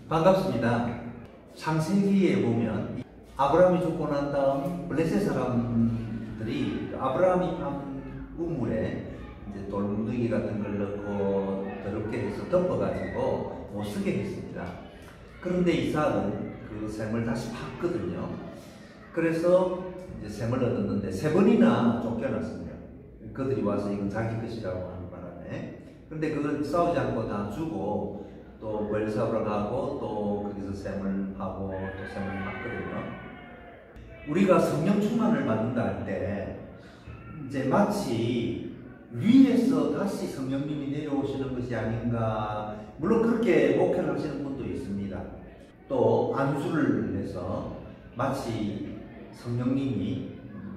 반갑습니다. 창세기에 보면 아브라함이 죽고 난 다음 블레셋 사람들이 아브라함이 판 우물에 이제 돌무더기 같은 걸 넣고 더럽게 해서 덮어가지고 못 쓰게 했습니다. 그런데 이삭은 그 샘을 다시 팠거든요. 그래서 이제 샘을 얻었는데 3번이나 쫓겨났습니다. 그들이 와서 이건 자기 것이라고 하는 바람에. 그런데 그걸 싸우지 않고 다 주고 또 벌사로 가고 또 거기서 샘을 파고 또 샘을 팠거든요. 우리가 성령 충만을 받는다 할 때 이제 마치 위에서 다시 성령님이 내려오시는 것이 아닌가. 물론 그렇게 목회를 하시는 분도 있습니다. 또 안수를 해서 마치 성령님이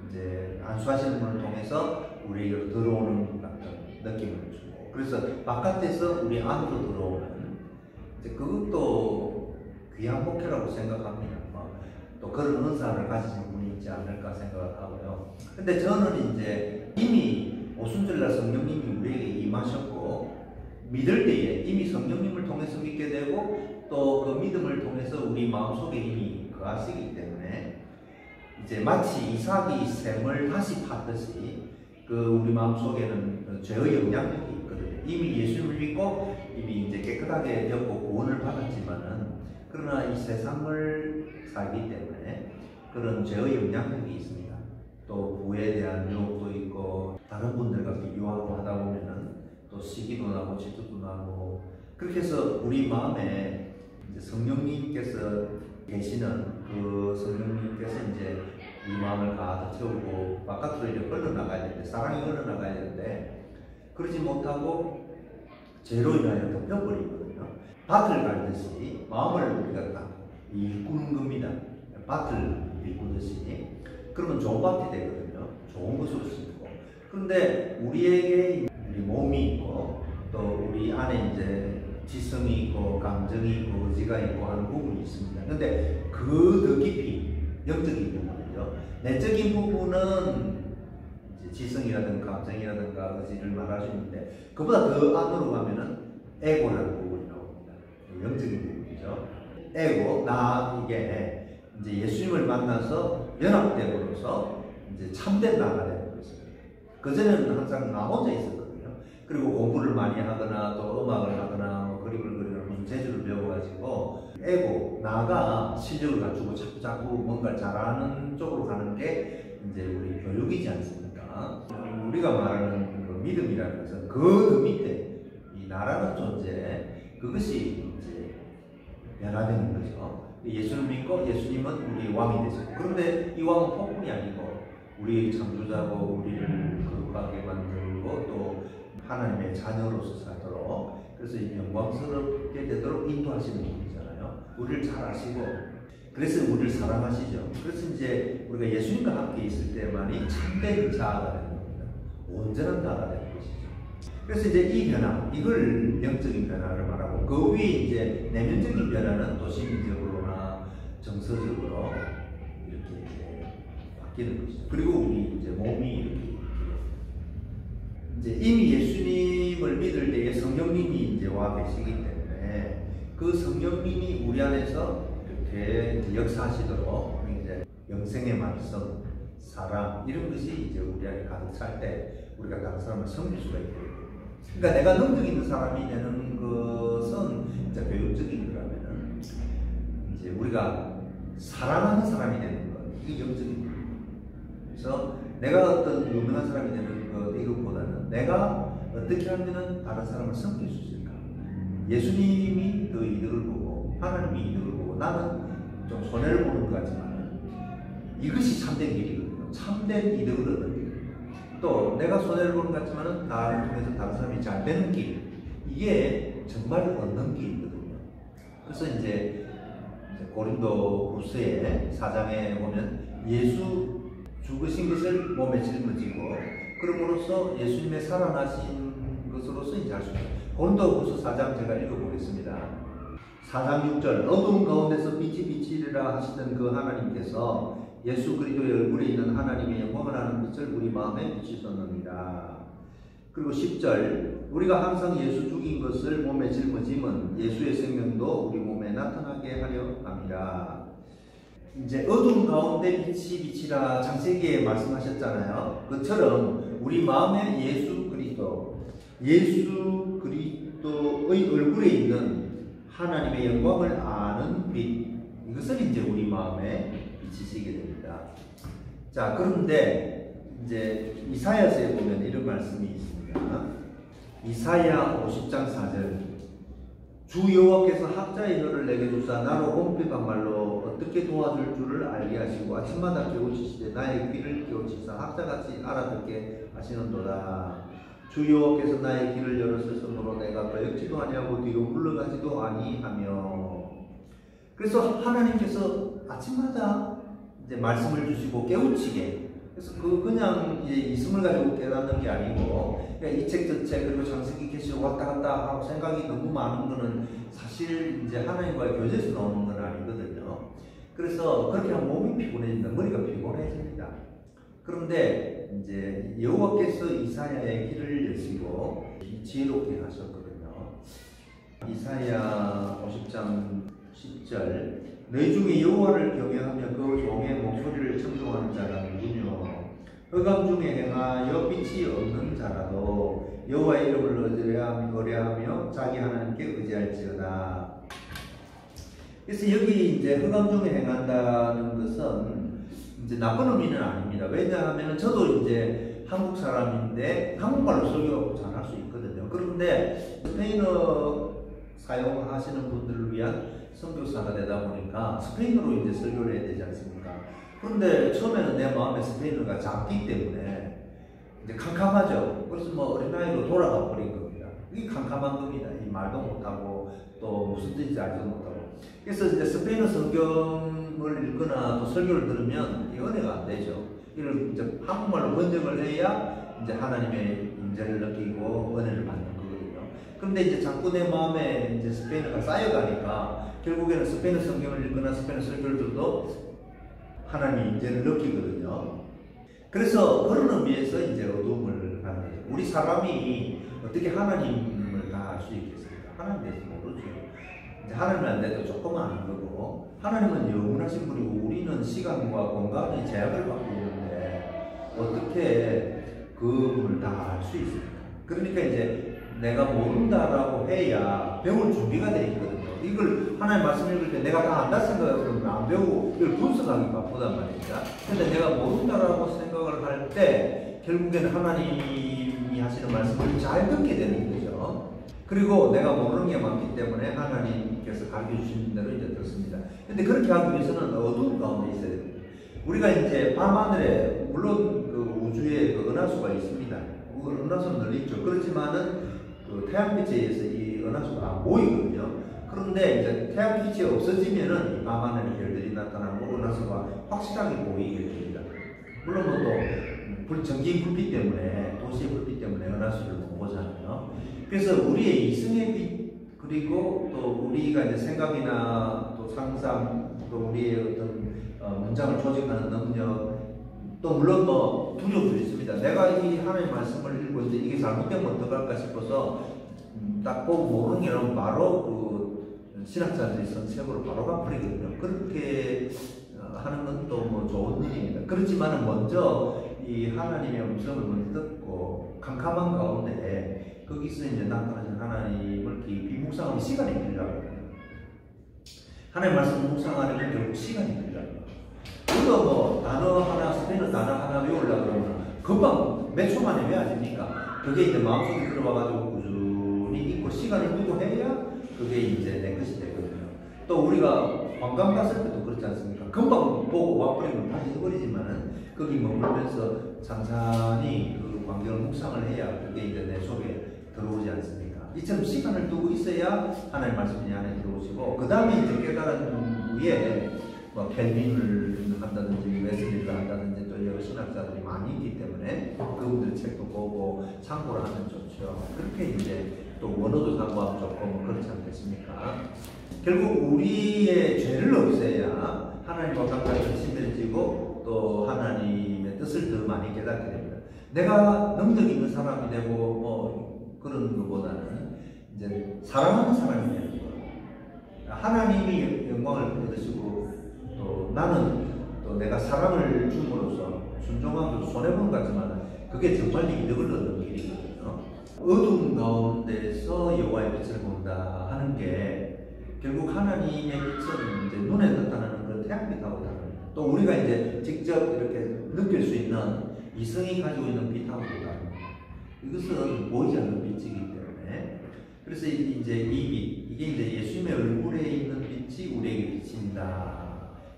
이제 안수하시는 분을 통해서 우리에게 들어오는 같은 느낌을 주고, 그래서 바깥에서 우리 안으로 들어오는 이제 그것도 귀한 목회라고 생각합니다. 또 그런 은사를 가지신 분이 있지 않을까 생각하고요. 근데 저는 이제 이미 오순절날 성령님이 우리에게 임하셨고, 믿을 때에 이미 성령님을 통해서 믿게 되고 또 그 믿음을 통해서 우리 마음속에 이미 거하시기 때문에 이제 마치 이삭이 샘을 다시 팠듯이 그 우리 마음속에는 죄의 영향력이 있거든요. 이미 예수님을 믿고 이미 이제 깨끗하게 되었고 구원을 받았지만은, 그러나 이 세상을 살기 때문에 그런 죄의 영향력이 있습니다. 또 부에 대한 유혹도 있고, 다른 분들과 비교하고 하다 보면은 또 시기도 나고 질투도 나고, 그렇게 해서 우리 마음에 이제 성령님께서 계시는 그 성령님께서 이제 우리 마음을 가득 채우고 바깥으로 이제 흘러나가야 되는데, 사랑이 흘러나가야 되는데 그러지 못하고 죄로 인하여 덮여버리거든요. 밭을 갈듯이 마음을 우리가 딱 일구는 겁니다. 밭을 일구듯이. 그러면 좋은 밭이 되거든요. 좋은 것으로 심고. 그런데 우리에게 우리 몸이 있고 또 우리 안에 이제 지성이 있고 감정이 있고 의지가 있고 하는 부분이 있습니다. 그런데 그 더 깊이 영적인 부분이죠. 내적인 부분은 이제 지성이라든가 감정이라든가 의지를 말할 수 있는데, 그보다 더 안으로 가면은 에고라는 부분이 나옵니다. 영적인 부분이죠. 에고, 나, 이게 이제 예수님을 만나서 연합됨으로써 이제 참된 나가 되는 것입니다. 그전에는 항상 나 혼자 있었거든요. 그리고 공부를 많이 하거나 또 음악을 하거나 뭐 그림을 그리거나 무슨 재주를 배워가지고 에고, 나가 실력을 갖추고 자꾸 뭔가를 잘하는 쪽으로 가는 게 이제 우리 교육이지 않습니까? 우리가 말하는 그 믿음이라는 것은 그 밑에 이 나라는 존재, 그것이 이제 변화되는 거죠. 예수를 믿고 예수님은 우리의 왕이 되시고, 그런데 이 왕은 폭군이 아니고 우리의 창조자고 우리를 거룩하게 만들고 또 하나님의 자녀로서 살도록, 그래서 영광스럽게 되도록 인도하시는 분이잖아요. 우리를 잘 아시고 그래서 우리를 사랑하시죠. 그래서 이제 우리가 예수님과 함께 있을 때만이 참된 자아가 되는 겁니다. 온전한 자아가 되는 것이죠. 그래서 이제 이 변화, 이걸 영적인 변화를 말하고, 그 위에 이제 내면적인 변화는 또 심리적으로나 정서적으로 이렇게 이제 바뀌는 것이죠. 그리고 우리 이제 몸이 이렇게 이제 이미 예수님을 믿을 때에 성령님이 이제 와 계시기 때문에 그 성령님이 우리 안에서 이렇게 역사하시도록 이제 영생의 말씀, 사랑, 이런 것이 이제 우리 안에 가득 찰 때 우리가 다른 사람을 섬길 수가 있거든요. 그러니까 내가 능력 있는 사람이 되는 것은 이제 교육적인 거라면은 이제 우리가 사랑하는 사람이 되는 것, 이게 영적인 거예요. 그래서 내가 어떤 유명한 사람이 되는 것, 이것보다는 내가 어떻게 하면은 다른 사람을 섬길 수 있을까? 예수님이 그 이득을 보고 하나님이 이득을 보고 나는 좀 손해를 보는 것 같지만 이것이 참된 길이거든요. 참된 이득을 얻는 길. 또 내가 손해를 보는 것 같지만 나를 통해서 다른 사람이 잘 되는 길, 이게 정말 얻는 길이거든요. 그래서 이제 고린도 후서의 4장에 보면 예수 죽으신 것을 몸에 짊어지고 그럼으로써 예수님의 살아나신 것으로서 이제 할 수 있어요. 고린도 후서 4장 제가 읽어보겠습니다. 4장 6절, 어두운 가운데서 빛이 비치리라 하시던 그 하나님께서 예수 그리스도의 얼굴에 있는 하나님의 영광을 하는 빛을 우리 마음에 비추셨느니라. 그리고 10절, 우리가 항상 예수 죽인 것을 몸에 짊어짐은 예수의 생명도 우리 몸에 몸에 나타나게 하려 함이라. 이제 어두운 가운데 빛이 비치라 창세기에 말씀하셨잖아요. 그처럼 우리 마음에 예수 그리스도의 얼굴에 있는 하나님의 영광을 아는 빛, 이것을 이제 우리 마음에 비치시게 됩니다. 자, 그런데 이제 이사야서에 보면 이런 말씀이 있습니다. 이사야 50장 4절. 주 여호와께서 학자의 혀를 내게 주사 나로 공평한 말로 어떻게 도와줄 줄을 알게 하시고 아침마다 깨우치시되 나의 귀를 깨우치사 학자같이 알아듣게 하시는도다. 주 여호와께서 나의 귀를 열었으므로 내가 거역지도 아니하고 뒤로 물러가지도 아니하며. 그래서 하나님께서 아침마다 이제 말씀을 주시고 깨우치게. 그래서 그냥 이제 이승을 가지고 깨닫는 게 아니고, 그러니까 이 책 저 책 그리고 창세기 계시록 왔다 갔다 하고 생각이 너무 많은 거는 사실 이제 하나님과의 교제에서 나오는 건 아니거든요. 그래서 그렇게 하면 몸이 피곤해진다, 머리가 피곤해집니다. 그런데 이제 여호와께서 이사야의 귀를 여시고 지혜롭게 하셨거든요. 이사야 50장 10절. 너희 중에 여호와를 경외하며 그 종의 목소리를 청종하는 자가 누구뇨? 흑암 중에 행하여 빛이 없는 자라도 여호와의 이름을 의뢰하며 자기 하나님께 의지할지어다. 그래서 여기 이제 흑암 중에 행한다는 것은 이제 나쁜 의미는 아닙니다. 왜냐하면 저도 이제 한국 사람인데 한국말로 설교 잘할 수 있거든요. 그런데 스페인어 사용하시는 분들을 위한 선교사가 되다 보니까 스페인어로 이제 설교를 해야 되지 않습니까? 그런데 처음에는 내 마음에 스페인어가 작기 때문에 이제 캄캄하죠. 그래서 뭐 어린아이로 돌아가 버린 겁니다. 이게 캄캄한 겁니다. 이 말도 못하고 또 무슨 뜻인지 알지도 못하고. 그래서 이제 스페인어 성경을 읽거나 또 설교를 들으면 이 은혜가 안 되죠. 이걸 이제 한국말로 번역을 해야 이제 하나님의 임재를 느끼고 은혜를 받는 거거든요. 그런데 이제 자꾸 내 마음에 이제 스페인어가 쌓여가니까 결국에는 스페인어 성경을 읽거나 스페인어 설교를 들어도 하나님의 임재를 느끼거든요. 그래서 그런 의미에서 이제 어두움을 하는 거죠. 우리 사람이 어떻게 하나님을 다 알 수 있겠습니까? 하나님 대해서 모르죠. 이제 하나님을 안 돼도 조금 아는 거고, 하나님은 영원하신 분이고 우리는 시간과 공간의 제약을 받고 있는데 어떻게 그분을 다 알 수 있습니까? 그러니까 이제 내가 모른다라고 해야 배울 준비가 되어 있거든요. 이걸 하나님 말씀 읽을 때 내가 다 안다 생각하면 안 배우고 이걸 분석하기 바쁘단 말입니다. 근데 내가 모른다라고 생각을 할 때 결국에는 하나님이 하시는 말씀을 잘 듣게 되는 거죠. 그리고 내가 모르는 게 많기 때문에 하나님께서 가르쳐 주신 대로 이제 듣습니다. 근데 그렇게 하기 위해서는 어두운 가운데 있어야 됩니다. 우리가 이제 밤하늘에 물론 그 우주에 그 은하수가 있습니다. 은하수는 널리 있죠. 그렇지만은 그 태양빛에 의해서 이 은하수가 안 보이거든요. 그런데 이제 태양빛이 없어지면은 이 밤하늘에 별들이 나타나고 은하수가 확실하게 보이게 됩니다. 물론 또 전기 불빛 때문에, 도시의 불빛 때문에 은하수를 못 보잖아요. 그래서 우리의 이승의 빛, 그리고 또 우리가 이제 생각이나 또 상상, 또 우리의 어떤 문장을 조직하는 능력, 또 물론 뭐 두려움도 있습니다. 내가 이 하나님의 말씀을 읽고 있는데 이게 잘못되면 어떡할까 싶어서 딱 보고 모르는 게 아니라 바로 그 신학자들이 쓴 책으로 바로 갚으리거든요. 그렇게 하는 건 또 뭐 좋은 일입니다. 그렇지만 먼저 이 하나님의 음성을 먼저 듣고 캄캄한 가운데 거기서 이제 나타나신 하나님을 깊이 묵상하면 시간이 필요하거든요. 하나님 말씀 묵상하려면 결국 시간이 필요합니다. 우리가 뭐 단어 하나, 스페인어 단어 하나 외우려고 그러면 금방 몇 초 만에 외워집니까? 그게 이제 마음속에 들어와가지고 꾸준히 있고 시간을 두고 해야 그게 이제 내 것이 되거든요. 또 우리가 관광 갔을 때도 그렇지 않습니까? 금방 보고 와버리면 다시 잊어버리지만은 거기 머물면서 찬찬히 그 광경을 묵상을 해야 그게 이제 내 속에 들어오지 않습니까? 이처럼 시간을 두고 있어야 하나님 말씀이 안에 들어오시고, 그 다음에 이제 깨달은 후에 뭐 켈빈을 한다든지 웨슬리를 한다든지 또 여러 신학자들이 많이 있기 때문에 그분들 책도 보고 참고를 하면 좋죠. 그렇게 이제 또 원어도 참고하면 좋고 그렇지 않겠습니까? 결국 우리의 죄를 없애야 하나님과 가까이 친밀해지고 또 하나님의 뜻을 더 많이 깨닫게 됩니다. 내가 능력 있는 사람이 되고 뭐 그런 것보다는 이제 사랑하는 사람이 되는 거예요. 하나님이 영광을 얻으시고 또 나는 또 내가 사랑을 줌으로써 순종함도 손해본 것 같지만 그게 정말 이득을 얻는 길이거든요. 어둠 가운데서 여호와의 빛을 본다 하는 게 결국 하나님의 빛은 이제 눈에 나타나는 그런 태양빛하고 다릅니다. 또 우리가 이제 직접 이렇게 느낄 수 있는 이성이 가지고 있는 빛하고 다릅니다. 이것은 보이지 않는 빛이기 때문에 그래서 이제 이 빛, 이게 이제 예수님의 얼굴에 있는 빛이 우리에게 비친다.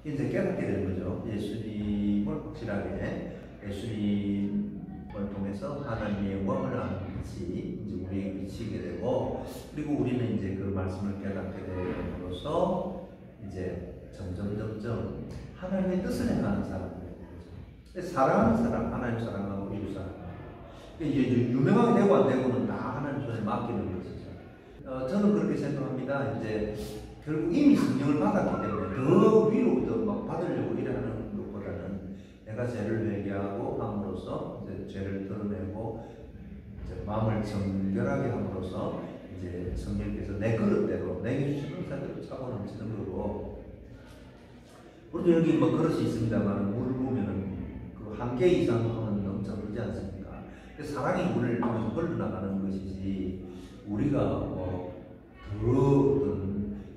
이제 깨닫게 되는 거죠. 예수님을 확실하게 예수님을 통해서 하나님의 영광을 아는 빛이 이제 우리에게 비치게 되고 그리고 우리는 이제 그 말씀을 깨닫게 됨으로써 이제 점점 하나님의 뜻을 행하는 사람이 되죠. 사랑하는 사람, 하나님 사랑하고 이웃 사랑하고 이제 유명하게 되고 안 되고는 다 하나님 손에 맡기는 것이죠. 저는 그렇게 생각합니다. 이제 결국 이미 성령을 받았기 때문에 더 위로부터 막 받으려고 일하는 것보다는 내가 죄를 회개하고 함으로써 이제 죄를 드러내고 이제 마음을 정결하게 함으로써 이제 성령께서 내 그릇대로 내게 주시는 사대로 차고 넘치는 거고 우리도 여기 뭐 그릇이 있습니다만 물을 부으면은 그 한 개 이상 하면 넘쳐 흐르지 않습니까? 사랑이 물을 통해서 흘러나가는 것이지 우리가 뭐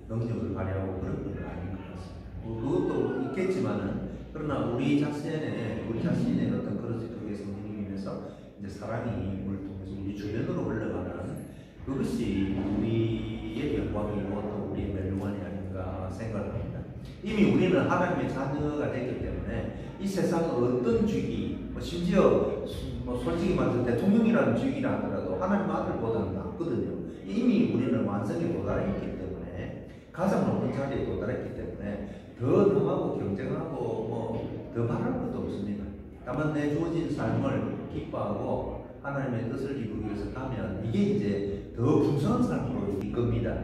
더 능력을 발휘하고 그런 건 아닌 것 같습니다. 그것도 있겠지만은 그러나 우리 자신의 어떤 그릇이 그게 성령님에서 이제 사랑이 물을 통해서 우리 주변으로 흘러가는 그것이 우리의 영광이고 또 우리의 멸류관이 아닌가 생각합니다. 이미 우리는 하나님의 자녀가 됐기 때문에 이 세상의 어떤 주기, 심지어 솔직히 말해서 대통령이라는 주기라 하더라도 하나님 아들보다는 낫거든요. 이미 우리는 완성에 도달했기 때문에 가장 높은 자리에 도달했기 때문에 더 남하고 경쟁하고 뭐 더 바랄 것도 없습니다. 다만 내 주어진 삶을 기뻐하고 하나님의 뜻을 이루기 위해서 가면 이게 이제 더 풍성한 삶으로 이끕니다.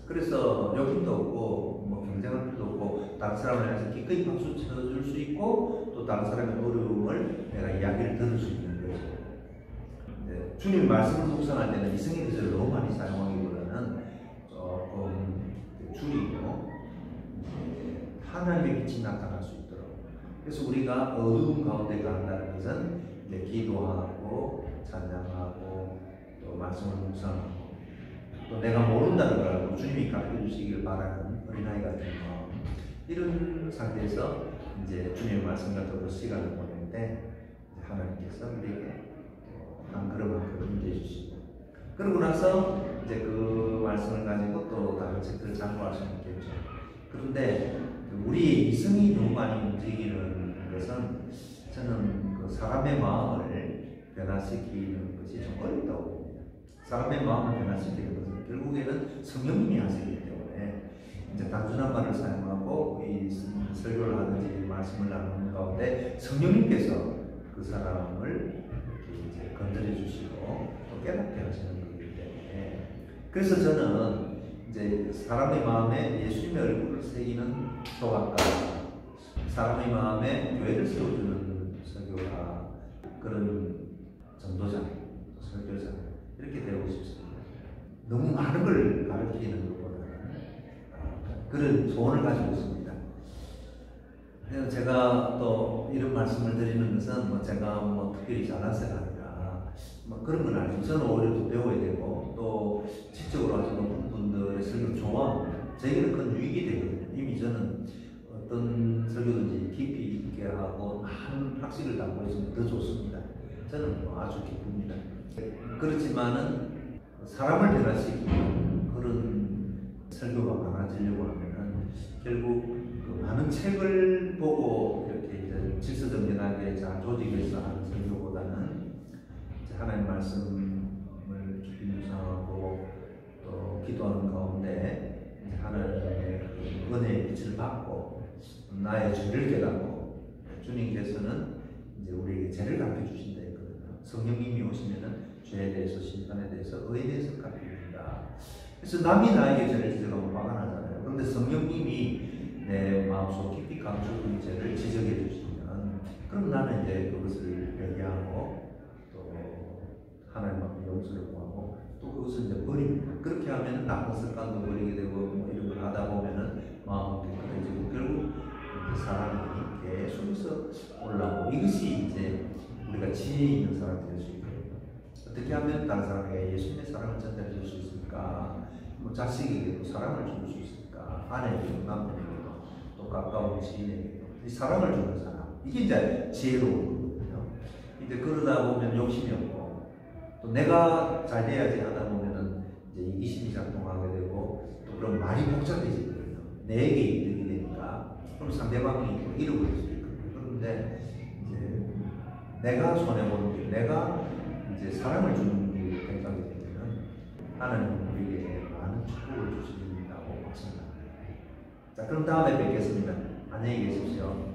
그래서 욕심도 없고 뭐 경쟁할 필요도 없고 다른 사람을 향해서 기꺼이 박수 쳐줄 수 있고 또 다른 사람의 어려움을 내가 이야기를 들을 수 있는 거죠. 네, 주님 말씀을 묵상할 때는 이성의 뜻을 너무 많이 사용하기보다는 조금 줄이고 하나님의 빛이 나타날 수 있도록 그래서 우리가 어두운 가운데 간다는 것은 이제 기도하고 찬양하고 또 말씀을 묵상하고 또 내가 모른다는 걸 알고 주님이 가르쳐 주시길 바라는 어린아이 같은 마음 이런 상태에서 이제 주님의 말씀과 더불어 시간을 보낼 때 하나님께서 우리에게 한 걸음 한 걸음 인도해 주시고 그러고 나서 이제 그 말씀을 가지고 또 다른 책들을 참고할 수 있겠죠. 그런데 우리의 이성이 너무 많이 움직이는 것은 저는 그 사람의 마음을 변화시키는 것이 좀 어렵다고 봅니다. 사람의 마음을 변화시키는 것은 결국에는 성령님이 하시기 때문에 이제 단순한 말을 사용하고 이 설교를 하든지 말씀을 나누는 가운데 성령님께서 그 사람을 이렇게 이제 건드려 주시고 또 깨닫게 하시는 거기 때문에 그래서 저는 이제 사람의 마음에 예수님의 얼굴을 새기는 소각가, 사람의 마음에 교회를 세워주는 설교가 그런 전도자, 설교자 이렇게 되고 싶습니다. 너무 많은 걸 가르치는 것보다는 그런 소원을 가지고 있습니다. 그래서 제가 또 이런 말씀을 드리는 것은 뭐 제가 뭐 특별히 잘나서가 아니라 뭐 그런 건 아니죠. 저는 오히려 또 배워야 되고 또 지적으로 아주 높은 분들의 설교를 좋아합니다. 저에게는 큰 유익이 되거든요. 이미 저는 어떤 설교든지 깊이 있게 하고 많은 학식을 담고 있으면 더 좋습니다. 저는 뭐 아주 기쁩니다. 그렇지만은 사람을 변화시키는 그런 설교가 많아지려고 하면은 결국 그 많은 책을 보고 이렇게 이제 질서정연하게 잘 조직해서 하는 설교보다는 하나님 말씀을 깊이 묵상하고 또 기도하는 가운데 하나님의 그 은혜의 빛을 받고 나의 죄를 깨닫고 주님께서는 이제 우리에게 죄를 갚여 주신다 했거든요. 성령님이 오시면은 죄에 대해서 심판에 대해서 의에 대해서 갚여 준다. 그래서 남이 나에게 죄를 지적하면 화가 나잖아요. 그런데 성령님이 내 마음속 깊이 감추는 죄를 지적해 주시면 그럼 나는 이제 그것을 회개하고 또 하나님 앞에 용서를 구하고 또 그것을 이제 버립니다. 그렇게 하면 나쁜 습관도 버리게 되고 뭐 이런 걸 하다 보면은 마음이 깨끗해지고 결국 이제 사람이 계속해서 올라오고 이것이 이제 우리가 지혜 있는 사람이 될 수 있거든요. 어떻게 하면 다른 사람에게 예수님의 사랑을 전달해 줄 수 있을까? 뭐 자식에게도 사랑을 줄 수 있을까? 아내에게도 남편에게도 또 가까운 지인에게도 이 사랑을 주는 사람 이게 이제 지혜로운 거거든요. 이제 그러다 보면 욕심이 없고 또 내가 잘 돼야지 하다 보면은 이제 이기심이 작동하게 되고 또 그런 말이 복잡해지거든요. 내게 이득이 되니까 그럼 상대방이 또 잃어버릴 수 있거든요. 그런데 이제 내가 손해보는 게 내가 이제 사랑을 주는 게 생각이 되면은 하나님 우리에게 많은 축복을 주신다고 생각합니다. 자, 그럼 다음에 뵙겠습니다. 안녕히 계십시오.